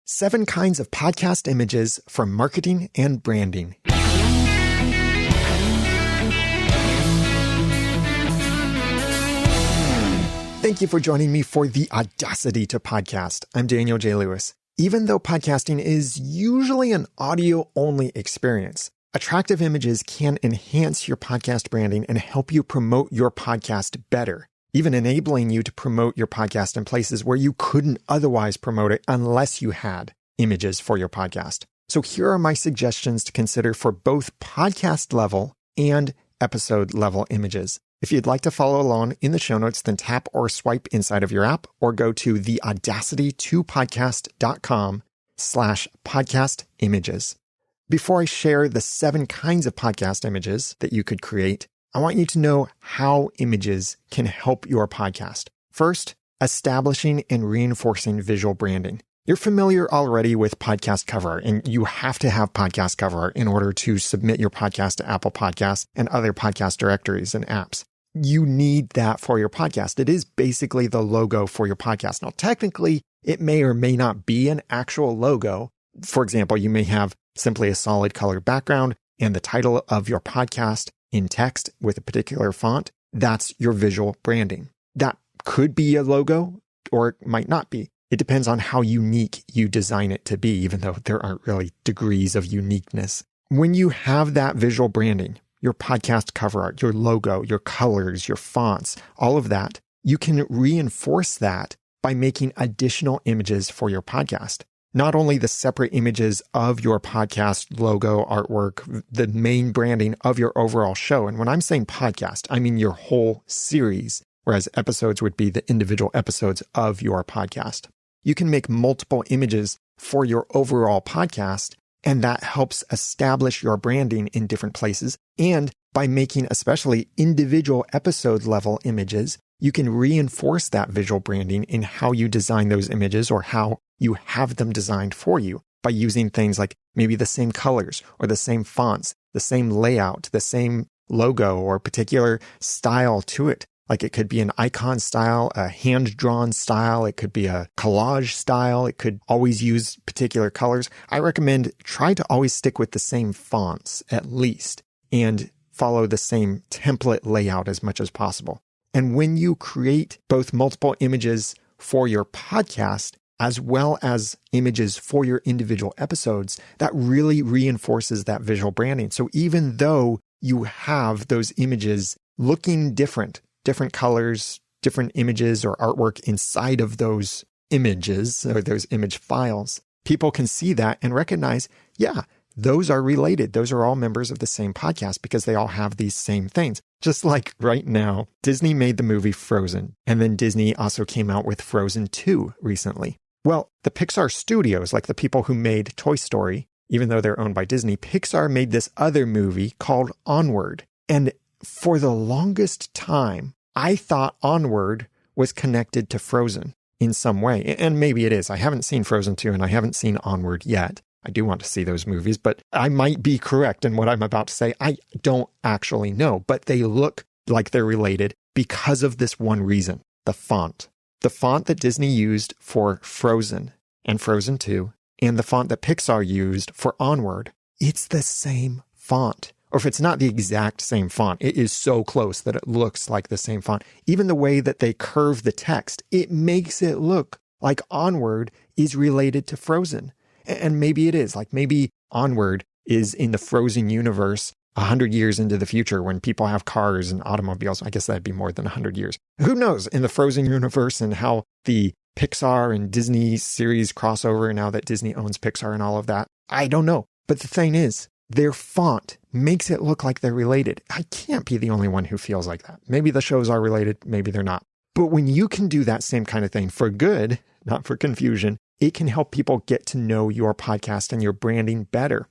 7 kinds of podcast images for marketing and branding. Thank you for joining me for the Audacity to Podcast. I'm Daniel J. Lewis. Even though podcasting is usually an audio-only experience, attractive images can enhance your podcast branding and help you promote your podcast better, even enabling you to promote your podcast in places where you couldn't otherwise promote it unless you had images for your podcast. So here are my suggestions to consider for both podcast level and episode level images. If you'd like to follow along in the show notes, then tap or swipe inside of your app or go to theaudacity2podcast.com/podcast images. Before I share the 7 kinds of podcast images that you could create, I want you to know how images can help your podcast. First, establishing and reinforcing visual branding. You're familiar already with podcast cover art, and you have to have podcast cover art in order to submit your podcast to Apple Podcasts and other podcast directories and apps. You need that for your podcast. It is basically the logo for your podcast. Now, technically, it may or may not be an actual logo. For example, you may have simply a solid color background and the title of your podcast in text with a particular font. That's your visual branding. That could be a logo or it might not be. It depends on how unique you design it to be, even though there aren't really degrees of uniqueness. When you have that visual branding, your podcast cover art, your logo, your colors, your fonts, all of that, you can reinforce that by making additional images for your podcast. Not only the separate images of your podcast logo, artwork, the main branding of your overall show. And when I'm saying podcast, I mean your whole series, whereas episodes would be the individual episodes of your podcast. You can make multiple images for your overall podcast, and that helps establish your branding in different places. And by making especially individual episode level images, you can reinforce that visual branding in how you design those images or how you have them designed for you by using things like maybe the same colors or the same fonts, the same layout, the same logo or particular style to it. Like it could be an icon style, a hand-drawn style. It could be a collage style. It could always use particular colors. I recommend try to always stick with the same fonts at least and follow the same template layout as much as possible. And when you create both multiple images for your podcast as well as images for your individual episodes, that really reinforces that visual branding. So even though you have those images looking different colors, different images or artwork inside of those images or those image files, people can see that and recognize, yeah, those are related. Those are all members of the same podcast because they all have these same things. Just like right now, Disney made the movie Frozen, and then Disney also came out with Frozen 2 recently. Well, the Pixar studios, like the people who made Toy Story, even though they're owned by Disney, Pixar made this other movie called Onward. And for the longest time, I thought Onward was connected to Frozen in some way. And maybe it is. I haven't seen Frozen 2 and I haven't seen Onward yet. I do want to see those movies, but I might be correct in what I'm about to say. I don't actually know, but they look like they're related because of this one reason, the font. The font that Disney used for Frozen and Frozen 2 and the font that Pixar used for Onward, it's the same font. Or if it's not the exact same font, it is so close that it looks like the same font. Even the way that they curve the text, it makes it look like Onward is related to Frozen. And maybe it is. Like maybe Onward is in the Frozen universe 100 years into the future when people have cars and automobiles. I guess that'd be more than 100 years. Who knows in the Frozen universe and how the Pixar and Disney series crossover now that Disney owns Pixar and all of that. I don't know. But the thing is, their font makes it look like they're related. I can't be the only one who feels like that. Maybe the shows are related. Maybe they're not. But when you can do that same kind of thing for good, not for confusion, it can help people get to know your podcast and your branding better.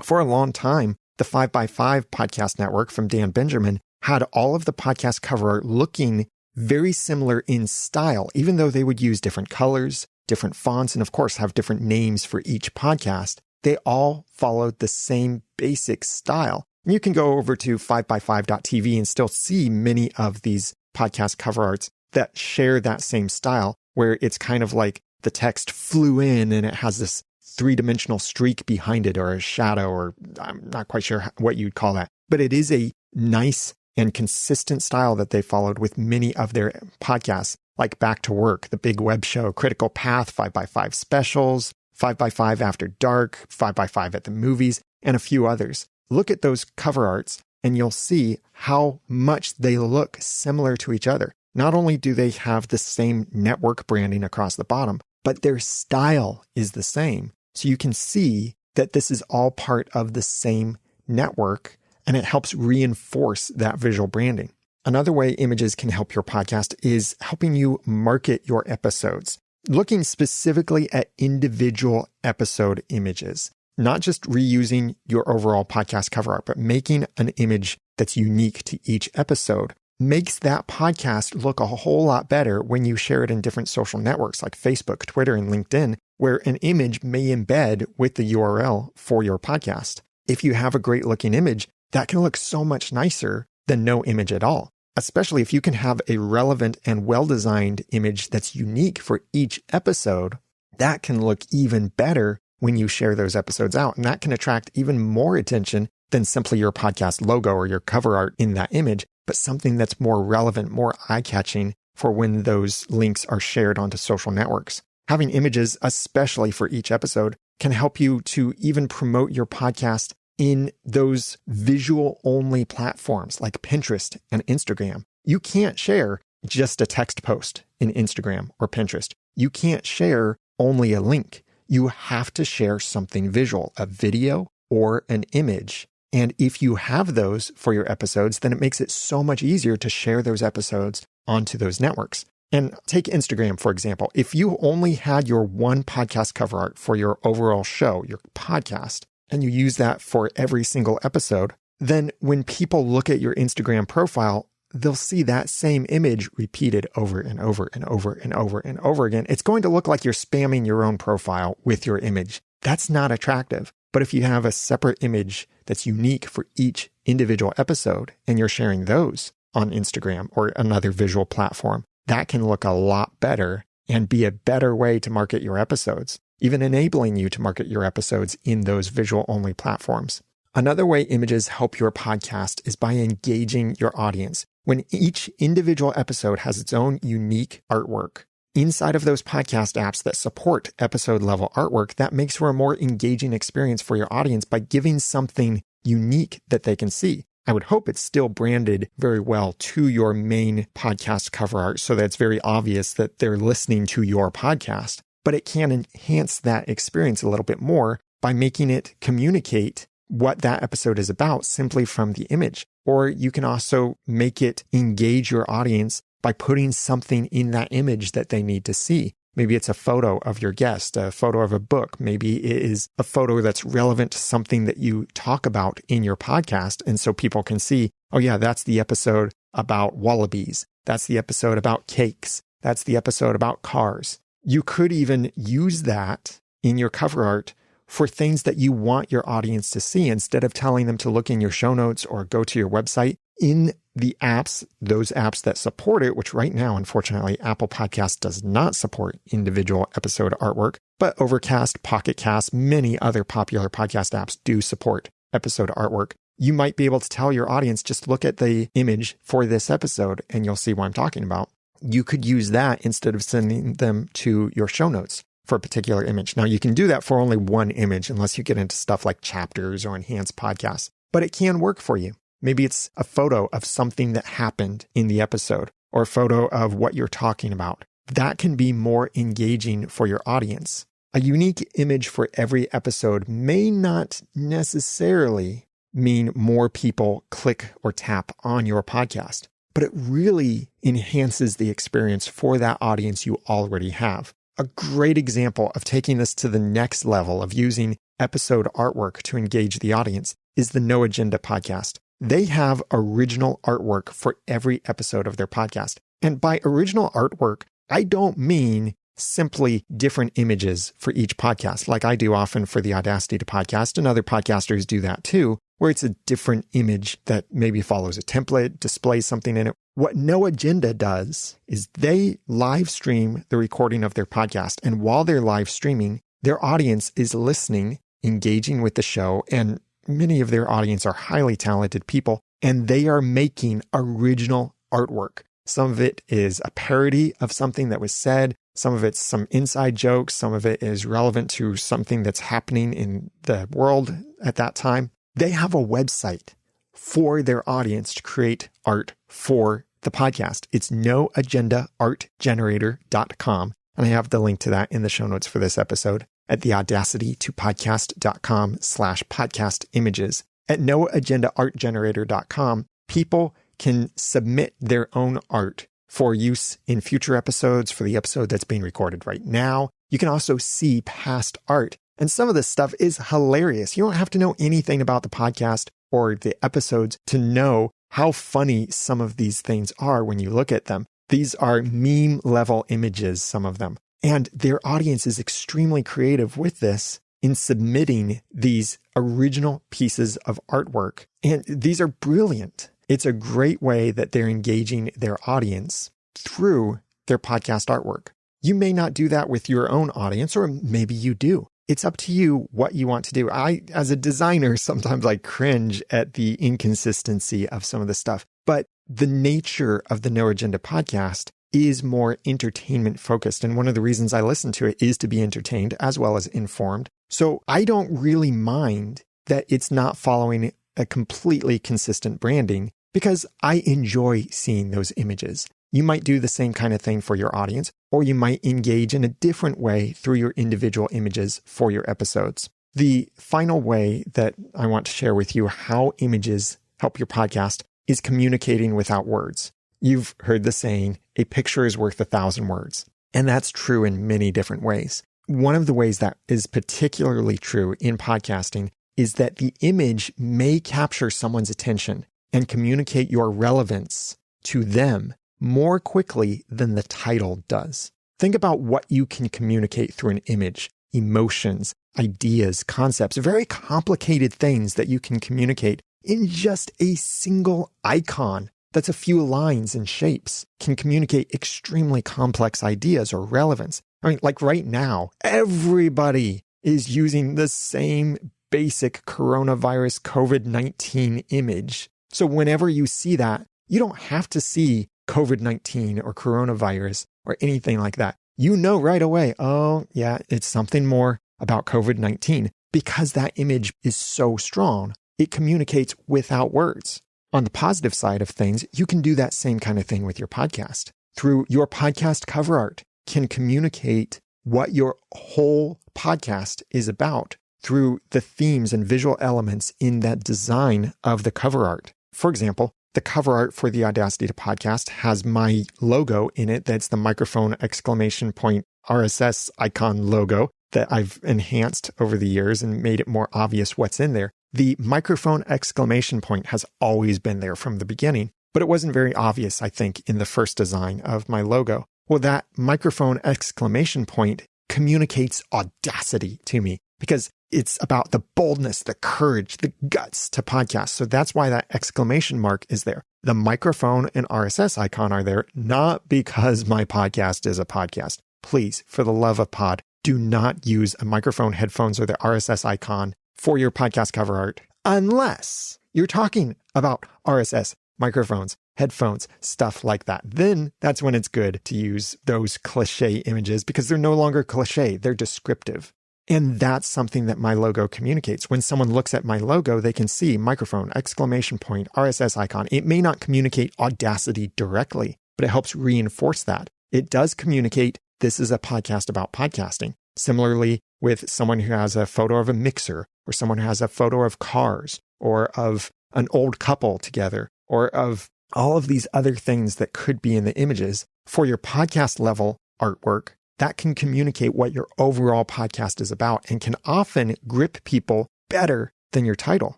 For a long time, the 5x5 podcast network from Dan Benjamin had all of the podcast cover art looking very similar in style, even though they would use different colors, different fonts, and of course have different names for each podcast. They all followed the same basic style. And you can go over to 5x5.tv and still see many of these podcast cover arts that share that same style, where it's kind of like the text flew in and it has this three-dimensional streak behind it, or a shadow, or I'm not quite sure what you'd call that. But it is a nice and consistent style that they followed with many of their podcasts, like Back to Work, The Big Web Show, Critical Path, 5x5 Specials, 5x5 After Dark, 5x5 at the Movies, and a few others. Look at those cover arts and you'll see how much they look similar to each other. Not only do they have the same network branding across the bottom, but their style is the same. So you can see that this is all part of the same network, and it helps reinforce that visual branding. Another way images can help your podcast is helping you market your episodes, looking specifically at individual episode images, not just reusing your overall podcast cover art, but making an image that's unique to each episode makes that podcast look a whole lot better when you share it in different social networks like Facebook, Twitter, and LinkedIn, where an image may embed with the URL for your podcast. If you have a great looking image, that can look so much nicer than no image at all, especially if you can have a relevant and well-designed image that's unique for each episode. That can look even better when you share those episodes out, and that can attract even more attention than simply your podcast logo or your cover art in that image, but something that's more relevant, more eye-catching for when those links are shared onto social networks. Having images, especially for each episode, can help you to even promote your podcast in those visual-only platforms like Pinterest and Instagram. You can't share just a text post in Instagram or Pinterest. You can't share only a link. You have to share something visual, a video or an image. And if you have those for your episodes, then it makes it so much easier to share those episodes onto those networks. And take Instagram, for example. If you only had your one podcast cover art for your overall show, your podcast, and you use that for every single episode, then when people look at your Instagram profile, they'll see that same image repeated over and over and over and over and over again. It's going to look like you're spamming your own profile with your image. That's not attractive. But if you have a separate image that's unique for each individual episode and you're sharing those on Instagram or another visual platform, that can look a lot better and be a better way to market your episodes, even enabling you to market your episodes in those visual-only platforms. Another way images help your podcast is by engaging your audience. When each individual episode has its own unique artwork, inside of those podcast apps that support episode-level artwork, that makes for a more engaging experience for your audience by giving something unique that they can see. I would hope it's still branded very well to your main podcast cover art so that it's very obvious that they're listening to your podcast. But it can enhance that experience a little bit more by making it communicate what that episode is about simply from the image. Or you can also make it engage your audience by putting something in that image that they need to see. Maybe it's a photo of your guest, a photo of a book. Maybe it is a photo that's relevant to something that you talk about in your podcast. And so people can see, oh yeah, that's the episode about wallabies. That's the episode about cakes. That's the episode about cars. You could even use that in your cover art for things that you want your audience to see. Instead of telling them to look in your show notes or go to your website, in the apps, those apps that support it, which right now, unfortunately, Apple Podcasts does not support individual episode artwork, but Overcast, Pocket Cast, many other popular podcast apps do support episode artwork. You might be able to tell your audience, just look at the image for this episode and you'll see what I'm talking about. You could use that instead of sending them to your show notes for a particular image. Now, you can do that for only one image unless you get into stuff like chapters or enhanced podcasts, but it can work for you. Maybe it's a photo of something that happened in the episode or a photo of what you're talking about. That can be more engaging for your audience. A unique image for every episode may not necessarily mean more people click or tap on your podcast, but it really enhances the experience for that audience you already have. A great example of taking this to the next level of using episode artwork to engage the audience is the No Agenda podcast. They have original artwork for every episode of their podcast. And by original artwork, I don't mean simply different images for each podcast, like I do often for the Audacity to podcast, and other podcasters do that too. where it's a different image that maybe follows a template, displays something in it. What No Agenda does is they live stream the recording of their podcast. And while they're live streaming, their audience is listening, engaging with the show. And many of their audience are highly talented people, and they are making original artwork. Some of it is a parody of something that was said. Some of it's some inside jokes. Some of it is relevant to something that's happening in the world at that time. They have a website for their audience to create art for the podcast. It's noagendaartgenerator.com. And I have the link to that in the show notes for this episode at the audacitytopodcast.com/podcast images. At noagendaartgenerator.com, people can submit their own art for use in future episodes, for the episode that's being recorded right now. You can also see past art. And some of this stuff is hilarious. You don't have to know anything about the podcast or the episodes to know how funny some of these things are when you look at them. These are meme level images, some of them. And their audience is extremely creative with this in submitting these original pieces of artwork. And these are brilliant. It's a great way that they're engaging their audience through their podcast artwork. You may not do that with your own audience, or maybe you do. It's up to you what you want to do. As a designer, sometimes I cringe at the inconsistency of some of the stuff. But the nature of the No Agenda podcast is more entertainment focused. And one of the reasons I listen to it is to be entertained as well as informed. So I don't really mind that it's not following a completely consistent branding because I enjoy seeing those images. You might do the same kind of thing for your audience, or you might engage in a different way through your individual images for your episodes. The final way that I want to share with you how images help your podcast is communicating without words. You've heard the saying, a picture is worth 1,000 words. And that's true in many different ways. One of the ways that is particularly true in podcasting is that the image may capture someone's attention and communicate your relevance to them more quickly than the title does. Think about what you can communicate through an image, emotions, ideas, concepts, very complicated things that you can communicate in just a single icon that's a few lines and shapes can communicate extremely complex ideas or relevance. I mean, like right now, everybody is using the same basic coronavirus COVID-19 image. So whenever you see that, you don't have to see COVID-19 or coronavirus or anything like that. You know right away, oh yeah, it's something more about COVID-19 because that image is so strong. It communicates without words. On the positive side of things, you can do that same kind of thing with your podcast. Through your podcast cover art can communicate what your whole podcast is about through the themes and visual elements in that design of the cover art. For example, the cover art for the Audacity to Podcast has my logo in it. That's the microphone exclamation point RSS icon logo that I've enhanced over the years and made it more obvious what's in there. The microphone exclamation point has always been there from the beginning, but it wasn't very obvious, I think, in the first design of my logo. Well, that microphone exclamation point communicates audacity to me because it's about the boldness, the courage, the guts to podcast. So that's why that exclamation mark is there. The microphone and RSS icon are there, not because my podcast is a podcast. Please, for the love of pod, do not use a microphone, headphones, or the RSS icon for your podcast cover art, unless you're talking about RSS, microphones, headphones, stuff like that. Then that's when it's good to use those cliche images because they're no longer cliche, they're descriptive. And that's something that my logo communicates. When someone looks at my logo, they can see microphone, exclamation point, RSS icon. It may not communicate Audacity directly, but it helps reinforce that. It does communicate this is a podcast about podcasting. Similarly, with someone who has a photo of a mixer, or someone who has a photo of cars, or of an old couple together, or of all of these other things that could be in the images, for your podcast level artwork, that can communicate what your overall podcast is about and can often grip people better than your title.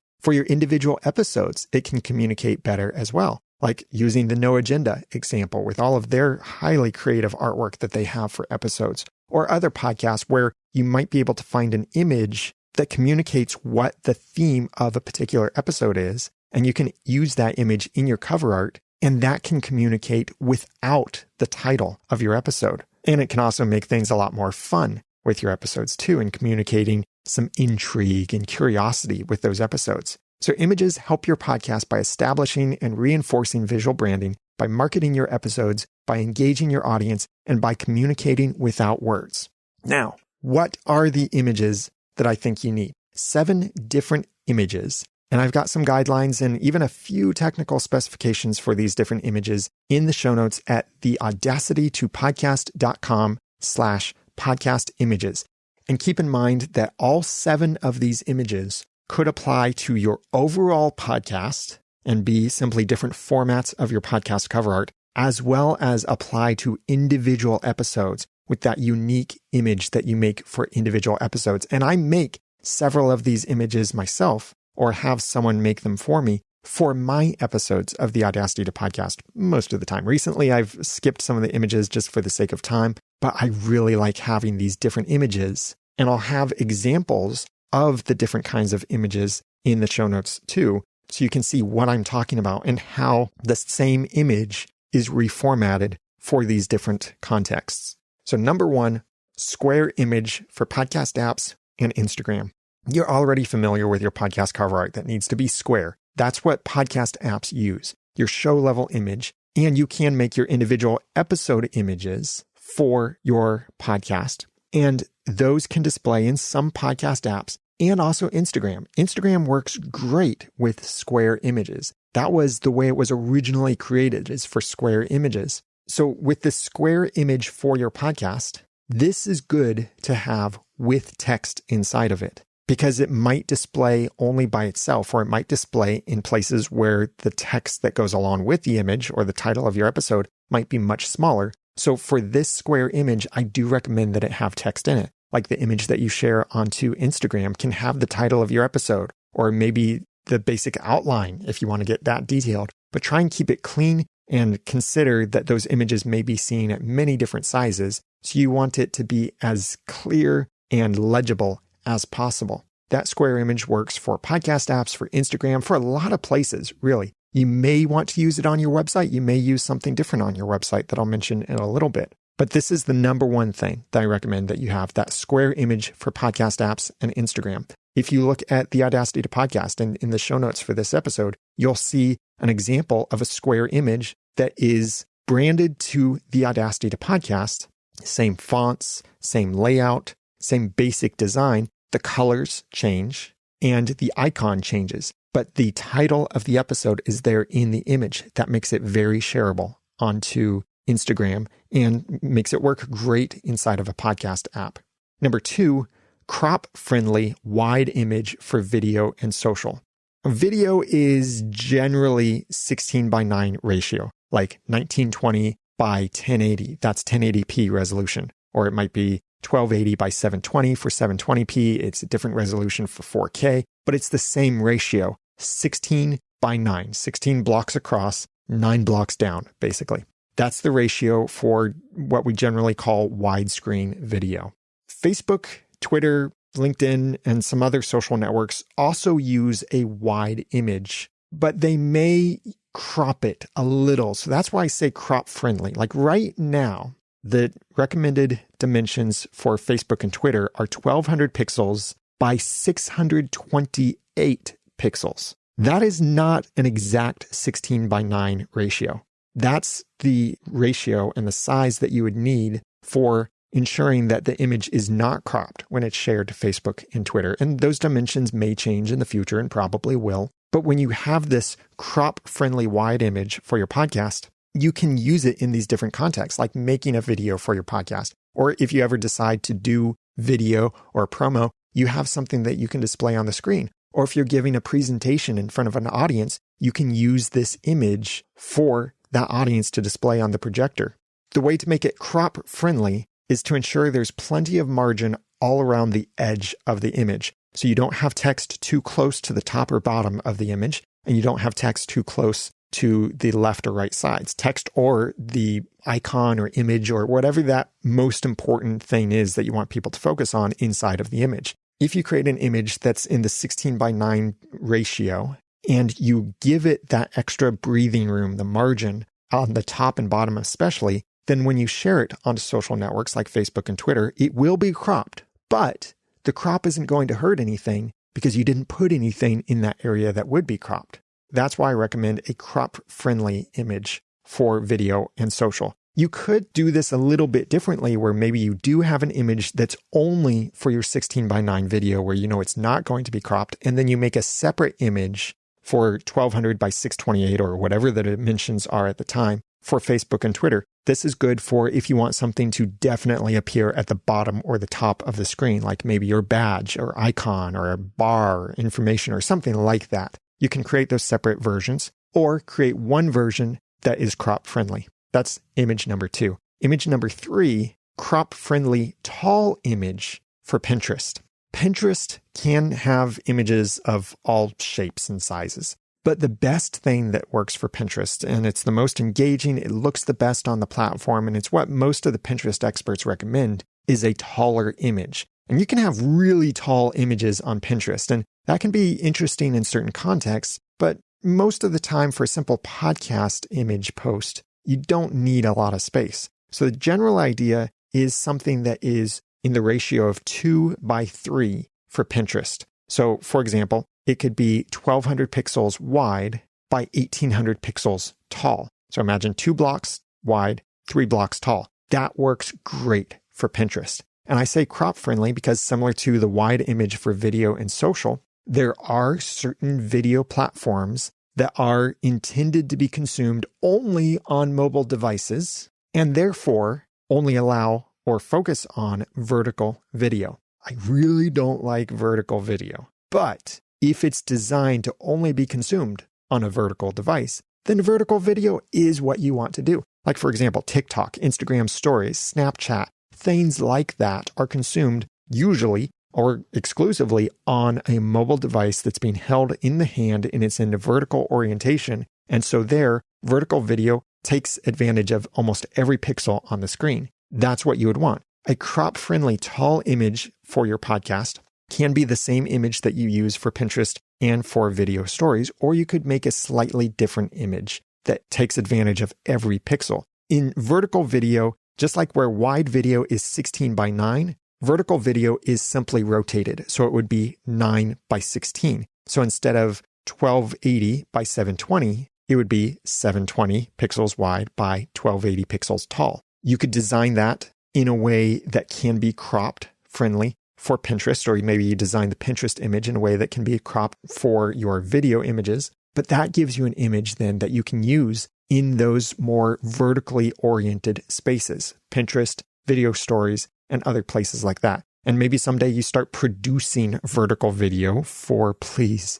For your individual episodes, it can communicate better as well. Like using the No Agenda example with all of their highly creative artwork that they have for episodes, or other podcasts where you might be able to find an image that communicates what the theme of a particular episode is. And you can use that image in your cover art, and that can communicate without the title of your episode. And it can also make things a lot more fun with your episodes too, and communicating some intrigue and curiosity with those episodes. So images help your podcast by establishing and reinforcing visual branding, by marketing your episodes, by engaging your audience, and by communicating without words. Now, what are the images that I think you need? 7 different images. And I've got some guidelines and even a few technical specifications for these different images in the show notes at theaudacitytopodcast.com/podcast images. And keep in mind that all 7 of these images could apply to your overall podcast and be simply different formats of your podcast cover art, as well as apply to individual episodes with that unique image that you make for individual episodes. And I make several of these images myself, or have someone make them for me for my episodes of the Audacity to Podcast most of the time. Recently, I've skipped some of the images just for the sake of time, but I really like having these different images. And I'll have examples of the different kinds of images in the show notes too, so you can see what I'm talking about and how the same image is reformatted for these different contexts. So number 1, square image for podcast apps and Instagram. You're already familiar with your podcast cover art that needs to be square. That's what podcast apps use, your show level image. And you can make your individual episode images for your podcast. And those can display in some podcast apps and also Instagram. Instagram works great with square images. That was the way it was originally created, is for square images. So with the square image for your podcast, this is good to have with text inside of it, because it might display only by itself, or it might display in places where the text that goes along with the image or the title of your episode might be much smaller. So for this square image, I do recommend that it have text in it. Like the image that you share onto Instagram can have the title of your episode, or maybe the basic outline if you want to get that detailed. But try and keep it clean, and consider that those images may be seen at many different sizes. So you want it to be as clear and legible as possible. That square image works for podcast apps, for Instagram, for a lot of places, really. You may want to use it on your website. You may use something different on your website that I'll mention in a little bit. But this is the number 1 thing that I recommend that you have, that square image for podcast apps and Instagram. If you look at the Audacity to Podcast and in the show notes for this episode, you'll see an example of a square image that is branded to the Audacity to Podcast. Same fonts, same layout, same basic design. The colors change and the icon changes, but the title of the episode is there in the image. That makes it very shareable onto Instagram and makes it work great inside of a podcast app. Number 2, crop-friendly wide image for video and social. Video is generally 16:9 ratio, like 1920 by 1080. That's 1080p resolution. Or it might be 1280 by 720 for 720p. It's a different resolution for 4K, but it's the same ratio, 16:9, 16 blocks across, 9 blocks down, basically. That's the ratio for what we generally call widescreen video. Facebook, Twitter, LinkedIn, and some other social networks also use a wide image, but they may crop it a little. So that's why I say crop friendly. Like right now, the recommended dimensions for Facebook and Twitter are 1200 pixels by 628 pixels. That is not an exact 16:9 ratio. That's the ratio and the size that you would need for ensuring that the image is not cropped when it's shared to Facebook and Twitter. And those dimensions may change in the future and probably will. But when you have this crop-friendly wide image for your podcast, you can use it in these different contexts, like making a video for your podcast. Or if you ever decide to do video or promo, you have something that you can display on the screen. Or if you're giving a presentation in front of an audience, you can use this image for that audience to display on the projector. The way to make it crop-friendly is to ensure there's plenty of margin all around the edge of the image. So you don't have text too close to the top or bottom of the image, and you don't have text too close to the left or right sides. Text or the icon or image or whatever that most important thing is that you want people to focus on inside of the image. if you create an image that's in the 16:9 ratio and you give it that extra breathing room, the margin on the top and bottom especially, then when you share it onto social networks like Facebook and Twitter, it will be cropped. But the crop isn't going to hurt anything because you didn't put anything in that area that would be cropped. That's why I recommend a crop-friendly image for video and social. You could do this a little bit differently where maybe you do have an image that's only for your 16:9 video where you know it's not going to be cropped, and then you make a separate image for 1200 by 628 or whatever the dimensions are at the time for Facebook and Twitter. This is good for if you want something to definitely appear at the bottom or the top of the screen, like maybe your badge or icon or a bar or information or something like that. You can create those separate versions or create one version that is crop friendly. That's image number 2. Image number 3, crop friendly tall image for Pinterest. Pinterest can have images of all shapes and sizes. But the best thing that works for Pinterest, and it's the most engaging, it looks the best on the platform, and it's what most of the Pinterest experts recommend, is a taller image. And you can have really tall images on Pinterest, and that can be interesting in certain contexts, but most of the time for a simple podcast image post, you don't need a lot of space. So the general idea is something that is in the ratio of 2:3 for Pinterest. So for example, it could be 1200 pixels wide by 1800 pixels tall. So imagine 2 blocks wide, 3 blocks tall. That works great for Pinterest. And I say crop friendly because similar to the wide image for video and social, there are certain video platforms that are intended to be consumed only on mobile devices and therefore only allow or focus on vertical video. I really don't like vertical video, but if it's designed to only be consumed on a vertical device, then vertical video is what you want to do. Like for example, TikTok, Instagram stories, Snapchat, things like that are consumed usually or exclusively on a mobile device that's being held in the hand and it's in a vertical orientation. And so there, vertical video takes advantage of almost every pixel on the screen. That's what you would want. A crop-friendly tall image for your podcast can be the same image that you use for Pinterest and for video stories, or you could make a slightly different image that takes advantage of every pixel. In vertical video, just like where wide video is 16:9, vertical video is simply rotated. So it would be 9:16. So instead of 1280 by 720, it would be 720 pixels wide by 1280 pixels tall. You could design that in a way that can be cropped friendly for Pinterest, or maybe you design the Pinterest image in a way that can be cropped for your video images. But that gives you an image then that you can use in those more vertically oriented spaces, Pinterest, video stories, and other places like that. And maybe someday you start producing vertical video for, please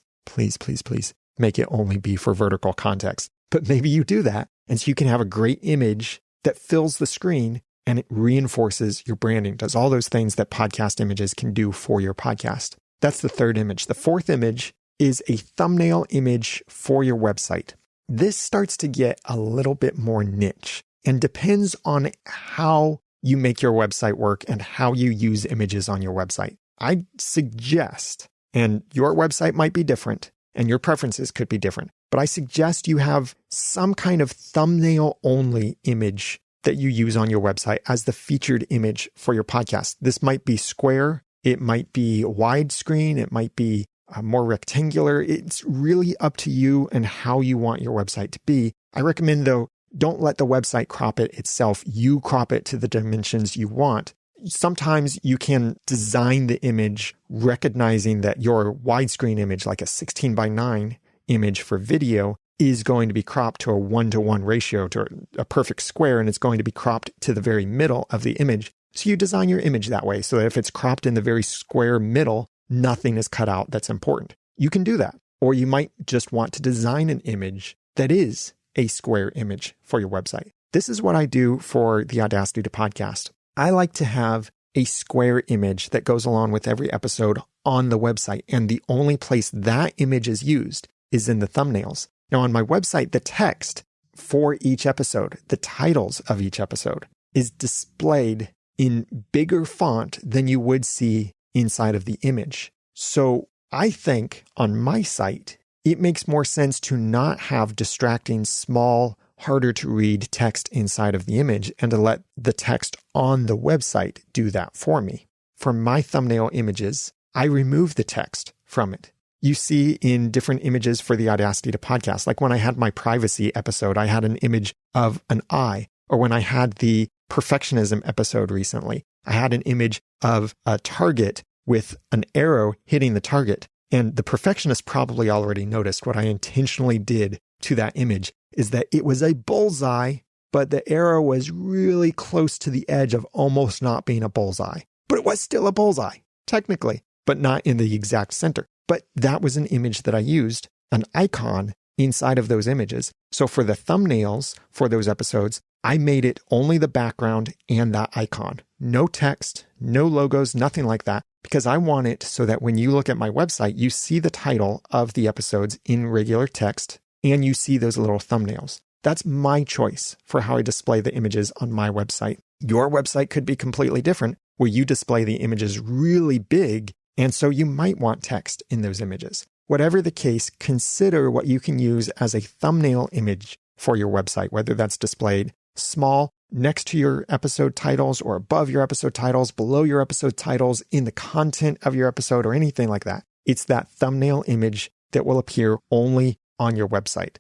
make it only be for vertical context. But maybe you do that. And so you can have a great image that fills the screen and it reinforces your branding, does all those things that podcast images can do for your podcast. That's the third image. The fourth image is a thumbnail image for your website. This starts to get a little bit more niche and depends on how you make your website work and how you use images on your website. I suggest, and your website might be different and your preferences could be different, but I suggest you have some kind of thumbnail only image that you use on your website as the featured image for your podcast. This might be square, it might be widescreen, it might be more rectangular. It's really up to you and how you want your website to be. I recommend though, don't let the website crop it itself. You crop it to the dimensions you want. Sometimes you can design the image recognizing that your widescreen image, like a 16:9 image for video, is going to be cropped to a 1:1 ratio to a perfect square, and it's going to be cropped to the very middle of the image. So you design your image that way so that if it's cropped in the very square middle, nothing is cut out that's important. You can do that. Or you might just want to design an image that is a square image for your website. This is what I do for the Audacity to podcast. I like to have a square image that goes along with every episode on the website. And the only place that image is used is in the thumbnails. Now on my website, the text for each episode, the titles of each episode, is displayed in bigger font than you would see inside of the image. So I think on my site, it makes more sense to not have distracting, small, harder to read text inside of the image and to let the text on the website do that for me. For my thumbnail images, I remove the text from it. You see in different images for the Audacity to podcast, like when I had my privacy episode, I had an image of an eye, or when I had the perfectionism episode recently, I had an image of a target with an arrow hitting the target. And the perfectionist probably already noticed what I intentionally did to that image is that it was a bullseye, but the arrow was really close to the edge of almost not being a bullseye. But it was still a bullseye, technically, but not in the exact center. But that was an image that I used, an icon inside of those images. So for the thumbnails for those episodes, I made it only the background and that icon. No text, no logos, nothing like that, because I want it so that when you look at my website, you see the title of the episodes in regular text and you see those little thumbnails. That's my choice for how I display the images on my website. Your website could be completely different, where you display the images really big, and so you might want text in those images. Whatever the case, consider what you can use as a thumbnail image for your website, whether that's displayed small next to your episode titles or above your episode titles, below your episode titles, in the content of your episode, or anything like that. It's that thumbnail image that will appear only on your website.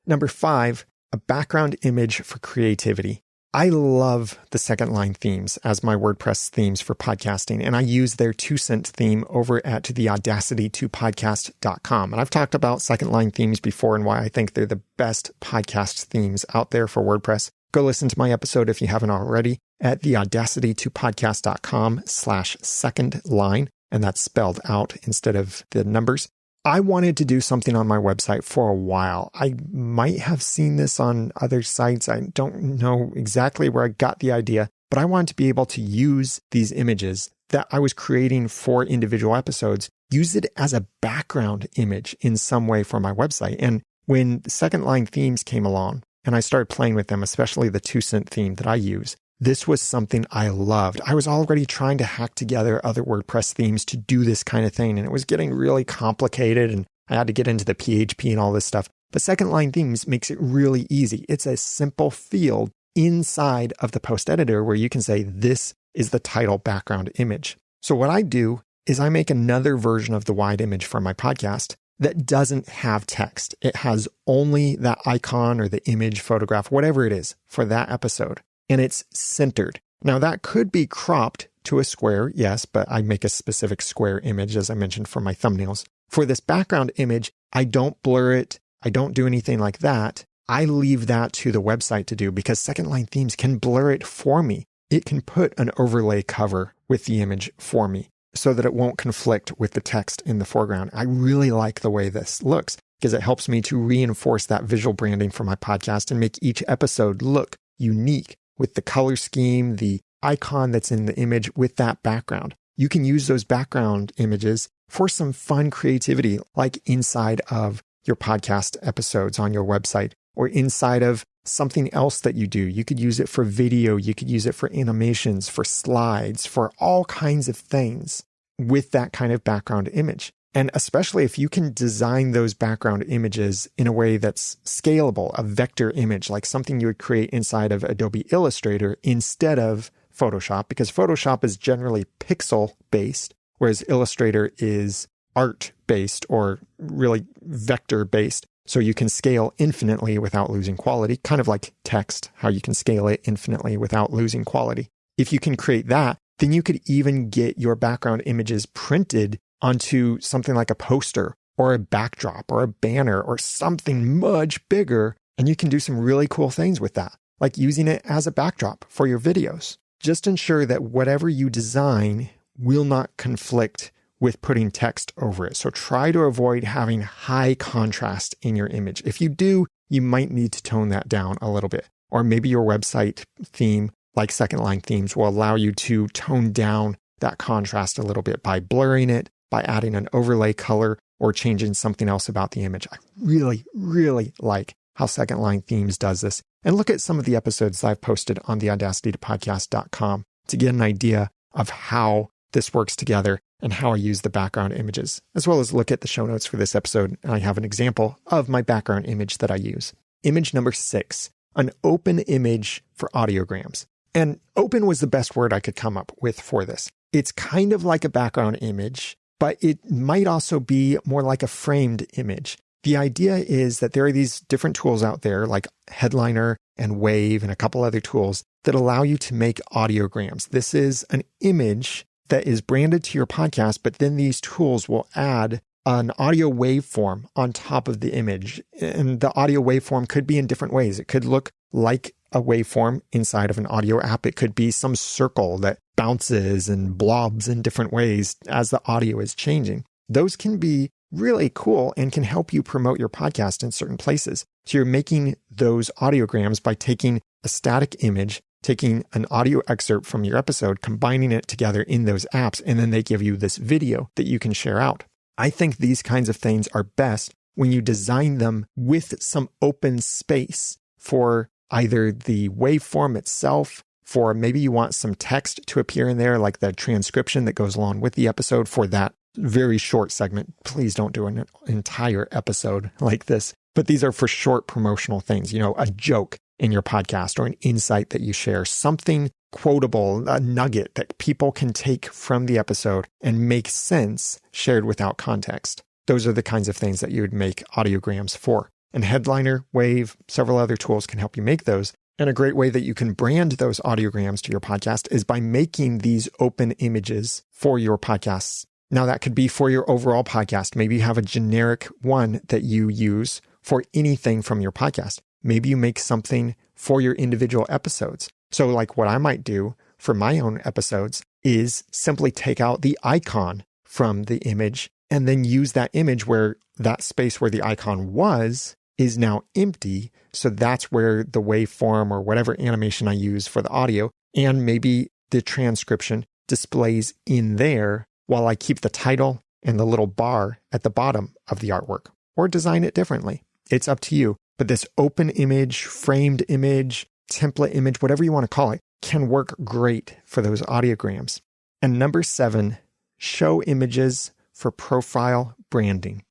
Number 5, a background image for creativity. I love the second line themes as my WordPress themes for podcasting, and I use their 2-cent theme over at theaudacity2podcast.com. And I've talked about second line themes before and why I think they're the best podcast themes out there for WordPress. Go listen to my episode if you haven't already at theaudacity2podcast.com/second line, and that's spelled out instead of the numbers. I wanted to do something on my website for a while. I might have seen this on other sites. I don't know exactly where I got the idea, but I wanted to be able to use these images that I was creating for individual episodes, use it as a background image in some way for my website. And when the second line themes came along and I started playing with them, especially the 2-cent theme that I use, this was something I loved. I was already trying to hack together other WordPress themes to do this kind of thing, and it was getting really complicated, and I had to get into the PHP and all this stuff. But second line themes makes it really easy. It's a simple field inside of the post editor where you can say, this is the title background image. So what I do is I make another version of the wide image for my podcast that doesn't have text. It has only that icon or the image, photograph, whatever it is for that episode. And it's centered. Now that could be cropped to a square, yes, but I make a specific square image, as I mentioned, for my thumbnails. For this background image, I don't blur it. I don't do anything like that. I leave that to the website to do because second line themes can blur it for me. It can put an overlay cover with the image for me so that it won't conflict with the text in the foreground. I really like the way this looks because it helps me to reinforce that visual branding for my podcast and make each episode look unique, with the color scheme, the icon that's in the image with that background. You can use those background images for some fun creativity, like inside of your podcast episodes on your website or inside of something else that you do. You could use it for video. You could use it for animations, for slides, for all kinds of things with that kind of background image. And especially if you can design those background images in a way that's scalable, a vector image, like something you would create inside of Adobe Illustrator instead of Photoshop, because Photoshop is generally pixel-based, whereas Illustrator is art-based or really vector-based. So you can scale infinitely without losing quality, kind of like text, how you can scale it infinitely without losing quality. If you can create that, then you could even get your background images printed onto something like a poster or a backdrop or a banner or something much bigger. And you can do some really cool things with that, like using it as a backdrop for your videos. Just ensure that whatever you design will not conflict with putting text over it. So try to avoid having high contrast in your image. If you do, you might need to tone that down a little bit. Or maybe your website theme, like second line themes, will allow you to tone down that contrast a little bit by blurring it, by adding an overlay color, or changing something else about the image. I really, really like how Second Line Themes does this. And look at some of the episodes I've posted on theaudacitytopodcast.com to get an idea of how this works together and how I use the background images, as well as look at the show notes for this episode. I have an example of my background image that I use. Image number 6, an open image for audiograms. And open was the best word I could come up with for this. It's kind of like a background image, but it might also be more like a framed image. The idea is that there are these different tools out there like Headliner and Wave and a couple other tools that allow you to make audiograms. This is an image that is branded to your podcast, but then these tools will add an audio waveform on top of the image. And the audio waveform could be in different ways. It could look like a waveform inside of an audio app. It could be some circle that bounces and blobs in different ways as the audio is changing. Those can be really cool and can help you promote your podcast in certain places. So you're making those audiograms by taking a static image, taking an audio excerpt from your episode, combining it together in those apps, and then they give you this video that you can share out. I think these kinds of things are best when you design them with some open space for either the waveform itself, for maybe you want some text to appear in there, like the transcription that goes along with the episode for that very short segment. Please don't do an entire episode like this. But these are for short promotional things, a joke in your podcast or an insight that you share, something quotable, a nugget that people can take from the episode and make sense shared without context. Those are the kinds of things that you would make audiograms for. And Headliner, Wave, several other tools can help you make those. And a great way that you can brand those audiograms to your podcast is by making these open images for your podcasts. Now, that could be for your overall podcast. Maybe you have a generic one that you use for anything from your podcast. Maybe you make something for your individual episodes. So like what I might do for my own episodes is simply take out the icon from the image and then use that image where that space where the icon was is now empty. So that's where the waveform or whatever animation I use for the audio and maybe the transcription displays in there while I keep the title and the little bar at the bottom of the artwork, or design it differently. It's up to you. But this open image, framed image, template image, whatever you want to call it, can work great for those audiograms. And number 7, show images for profile branding.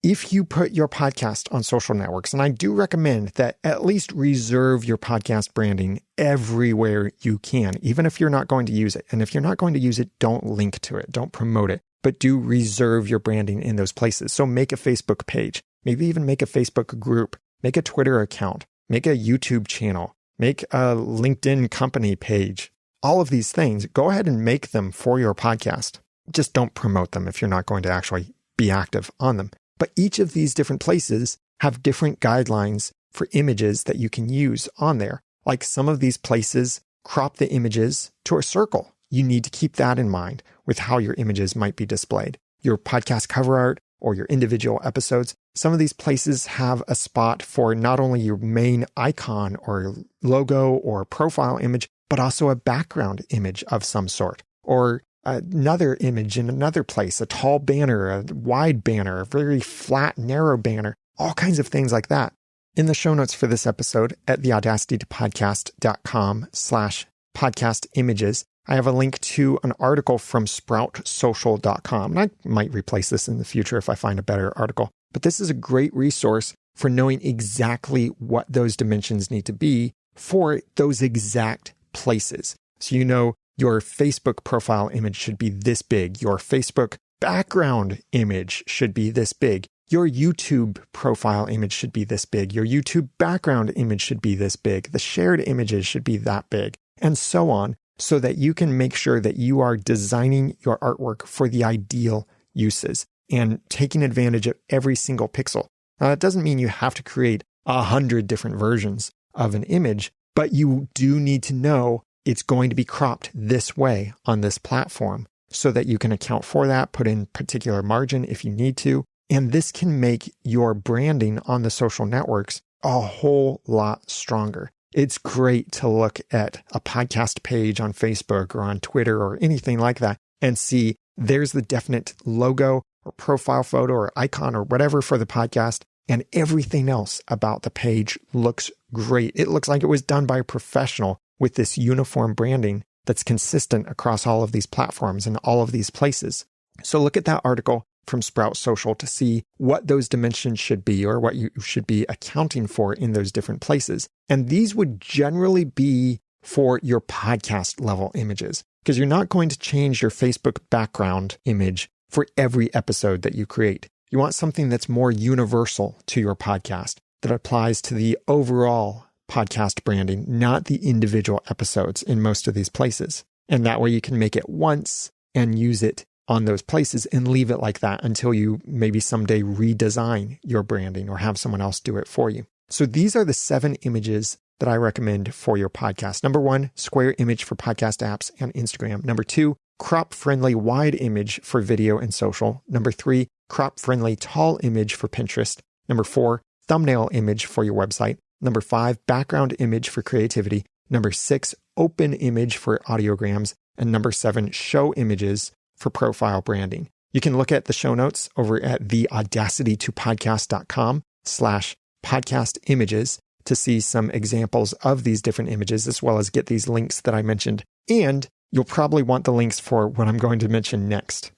If you put your podcast on social networks, and I do recommend that at least reserve your podcast branding everywhere you can, even if you're not going to use it. And if you're not going to use it, don't link to it, don't promote it, but do reserve your branding in those places. So make a Facebook page, maybe even make a Facebook group, make a Twitter account, make a YouTube channel, make a LinkedIn company page. All of these things, go ahead and make them for your podcast. Just don't promote them if you're not going to actually be active on them. But each of these different places have different guidelines for images that you can use on there. Like some of these places crop the images to a circle. You need to keep that in mind with how your images might be displayed. Your podcast cover art or your individual episodes, some of these places have a spot for not only your main icon or logo or profile image, but also a background image of some sort, or another image in another place, a tall banner, a wide banner, a very flat, narrow banner, all kinds of things like that. In the show notes for this episode at theaudacitytopodcast.com/podcast images, I have a link to an article from sproutsocial.com. And I might replace this in the future if I find a better article. But this is a great resource for knowing exactly what those dimensions need to be for those exact places. So you know your Facebook profile image should be this big. Your Facebook background image should be this big. Your YouTube profile image should be this big. Your YouTube background image should be this big. The shared images should be that big, and so on, so that you can make sure that you are designing your artwork for the ideal uses and taking advantage of every single pixel. Now, that doesn't mean you have to create 100 different versions of an image, but you do need to know it's going to be cropped this way on this platform so that you can account for that, put in particular margin if you need to. And this can make your branding on the social networks a whole lot stronger. It's great to look at a podcast page on Facebook or on Twitter or anything like that and see there's the definite logo or profile photo or icon or whatever for the podcast, and everything else about the page looks great. It looks like it was done by a professional with this uniform branding that's consistent across all of these platforms and all of these places. So look at that article from Sprout Social to see what those dimensions should be or what you should be accounting for in those different places. And these would generally be for your podcast level images, because you're not going to change your Facebook background image for every episode that you create. You want something that's more universal to your podcast, that applies to the overall podcast branding, not the individual episodes in most of these places. And that way you can make it once and use it on those places and leave it like that until you maybe someday redesign your branding or have someone else do it for you. So these are the 7 images that I recommend for your podcast. Number 1, square image for podcast apps and Instagram. Number 2, crop-friendly wide image for video and social. Number 3, crop-friendly tall image for Pinterest. Number 4, thumbnail image for your website. Number 5, background image for creativity. Number 6, open image for audiograms. And number 7, show images for profile branding. You can look at the show notes over at theaudacitytopodcast.com/podcast images to see some examples of these different images, as well as get these links that I mentioned. And you'll probably want the links for what I'm going to mention next,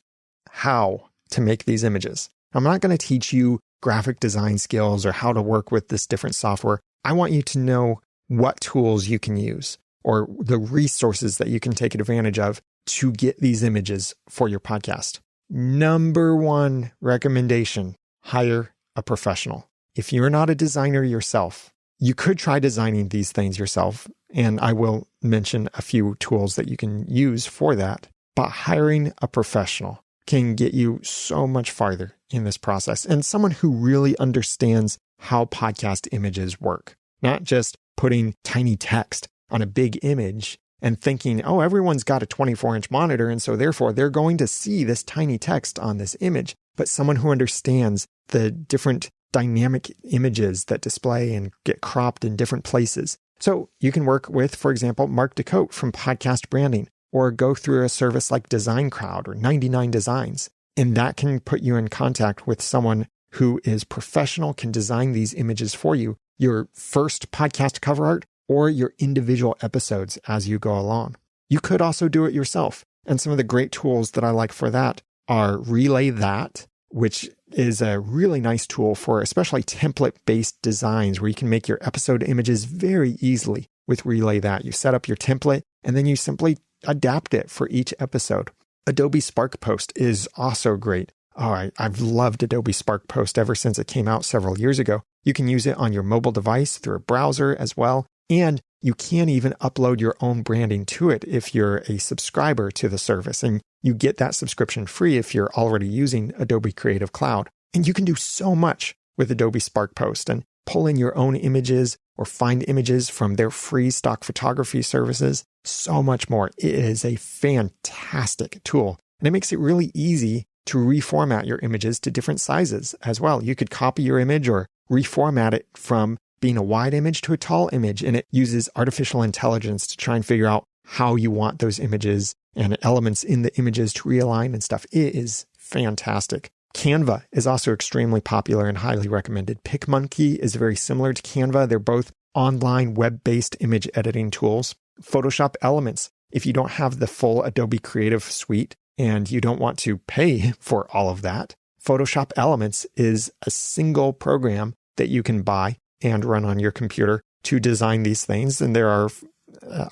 how to make these images. I'm not going to teach you graphic design skills or how to work with this different software. I want you to know what tools you can use or the resources that you can take advantage of to get these images for your podcast. Number 1 recommendation, hire a professional. If you're not a designer yourself, you could try designing these things yourself, and I will mention a few tools that you can use for that. But hiring a professional can get you so much farther in this process, and someone who really understands how podcast images work, not just putting tiny text on a big image and thinking, oh, everyone's got a 24-inch monitor, and so therefore they're going to see this tiny text on this image, but someone who understands the different dynamic images that display and get cropped in different places. So you can work with, for example, Mark DeCote from Podcast Branding, or go through a service like Design Crowd or 99 Designs. And that can put you in contact with someone who is professional, can design these images for you, your first podcast cover art, or your individual episodes as you go along. You could also do it yourself. And some of the great tools that I like for that are Relay That, which is a really nice tool for especially template-based designs where you can make your episode images very easily with Relay That. You set up your template and then you simply adapt it for each episode. Adobe Spark Post is also great. I've loved Adobe Spark Post ever since it came out several years ago. You can use it on your mobile device through a browser as well. And you can even upload your own branding to it if you're a subscriber to the service. And you get that subscription free if you're already using Adobe Creative Cloud. And you can do so much with Adobe Spark Post and pull in your own images or find images from their free stock photography services. So much more. It is a fantastic tool. And it makes it really easy to reformat your images to different sizes as well. You could copy your image or reformat it from being a wide image to a tall image, and it uses artificial intelligence to try and figure out how you want those images and elements in the images to realign and stuff. It is fantastic. Canva is also extremely popular and highly recommended. PicMonkey is very similar to Canva. They're both online web-based image editing tools. Photoshop Elements, if you don't have the full Adobe Creative Suite and you don't want to pay for all of that, Photoshop Elements is a single program that you can buy and run on your computer to design these things. And there are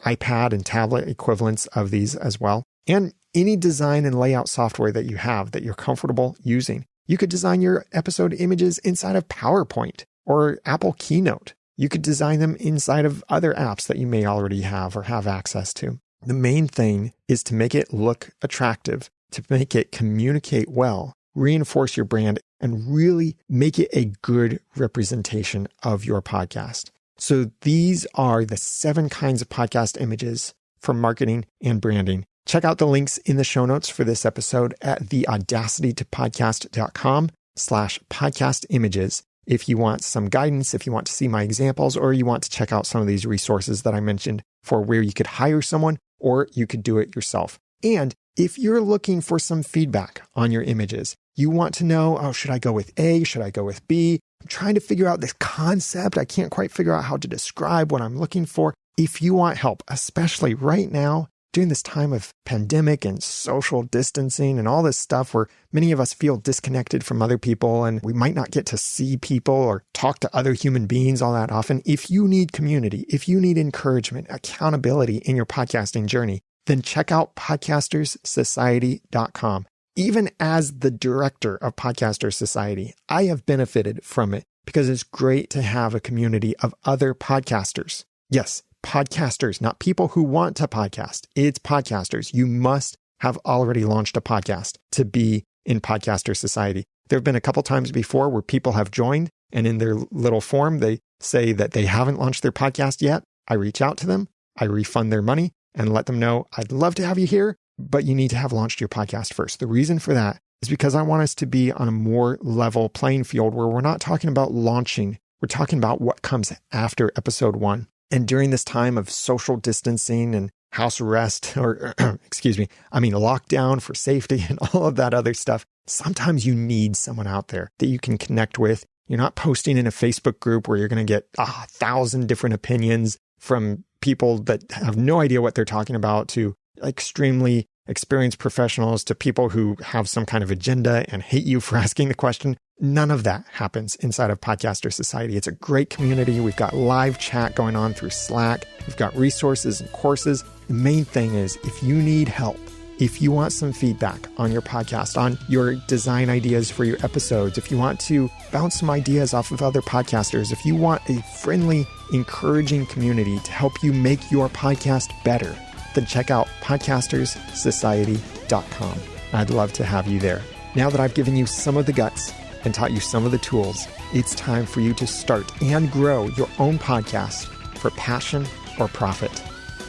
iPad and tablet equivalents of these as well. And any design and layout software that you have that you're comfortable using. You could design your episode images inside of PowerPoint or Apple Keynote. You could design them inside of other apps that you may already have or have access to. The main thing is to make it look attractive, to make it communicate well, reinforce your brand, and really make it a good representation of your podcast. So these are the 7 kinds of podcast images for marketing and branding. Check out the links in the show notes for this episode at theaudacitytopodcast.com/podcast images. If you want some guidance, if you want to see my examples, or you want to check out some of these resources that I mentioned for where you could hire someone or you could do it yourself. And if you're looking for some feedback on your images, you want to know, should I go with A? Should I go with B? I'm trying to figure out this concept. I can't quite figure out how to describe what I'm looking for. If you want help, especially right now during this time of pandemic and social distancing and all this stuff where many of us feel disconnected from other people and we might not get to see people or talk to other human beings all that often. If you need community, if you need encouragement, accountability in your podcasting journey, then check out podcasterssociety.com. Even as the director of Podcasters Society, I have benefited from it because it's great to have a community of other podcasters. Yes, podcasters, not people who want to podcast. It's podcasters. You must have already launched a podcast to be in Podcaster Society. There have been a couple times before where people have joined and in their little form, they say that they haven't launched their podcast yet. I reach out to them, I refund their money and let them know, I'd love to have you here, but you need to have launched your podcast first. The reason for that is because I want us to be on a more level playing field where we're not talking about launching. We're talking about what comes after episode 1. And during this time of social distancing and house arrest, or lockdown for safety and all of that other stuff, sometimes you need someone out there that you can connect with. You're not posting in a Facebook group where you're going to get 1,000 different opinions from people that have no idea what they're talking about to extremely experienced professionals to people who have some kind of agenda and hate you for asking the question. None of that happens inside of Podcaster Society. It's a great community. We've got live chat going on through Slack. We've got resources and courses. The main thing is if you need help, if you want some feedback on your podcast, on your design ideas for your episodes, if you want to bounce some ideas off of other podcasters, if you want a friendly, encouraging community to help you make your podcast better, then check out podcasterssociety.com. I'd love to have you there. Now that I've given you some of the guts and taught you some of the tools, it's time for you to start and grow your own podcast for passion or profit.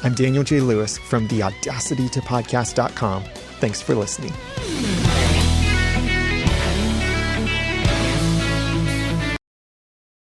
I'm Daniel J. Lewis from the Audacity to Podcast.com. Thanks for listening.